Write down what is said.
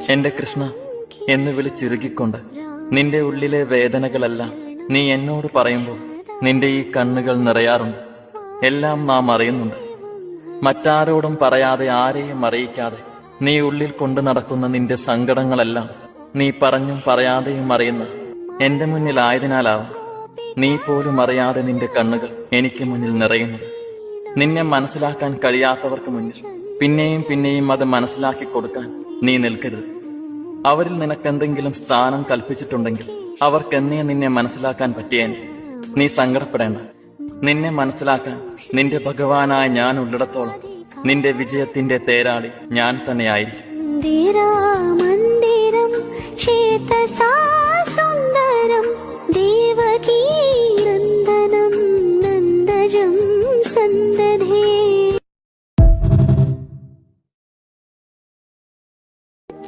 എന്റെ കൃഷ്ണ എന്ന് വിളിച്ചിറുകിക്കൊണ്ട് നിന്റെ ഉള്ളിലെ വേദനകളെല്ലാം നീ എന്നോട് പറയുമ്പോൾ നിന്റെ ഈ കണ്ണുകൾ നിറയാറുണ്ട്. എല്ലാം നാം അറിയുന്നുണ്ട്. മറ്റാരോടും പറയാതെ, ആരെയും അറിയിക്കാതെ നീ ഉള്ളിൽ കൊണ്ടു നടക്കുന്ന നിന്റെ സങ്കടങ്ങളെല്ലാം നീ പറഞ്ഞും പറയാതെയും അറിയുന്ന എന്റെ മുന്നിലായതിനാലാവാം നീ പോലും അറിയാതെ നിന്റെ കണ്ണുകൾ എനിക്ക് മുന്നിൽ നിറയുന്നത്. നിന്നെ മനസ്സിലാക്കാൻ കഴിയാത്തവർക്ക് മുന്നിൽ പിന്നെയും പിന്നെയും അത് മനസ്സിലാക്കി കൊടുക്കാൻ നീ നിൽക്കരുത്. അവരിൽ നിനക്കെന്തെങ്കിലും സ്ഥാനം കൽപ്പിച്ചിട്ടുണ്ടെങ്കിൽ അവർക്കെന്നേ നിന്നെ മനസ്സിലാക്കാൻ പറ്റിയേനെ. നീ സങ്കടപ്പെടേണ്ട. നിന്നെ മനസ്സിലാക്കാൻ നിന്റെ ഭഗവാനായ ഞാൻ ഉള്ളിടത്തോളം നിന്റെ വിജയത്തിന്റെ തേരാളി ഞാൻ തന്നെയായിരിക്കും.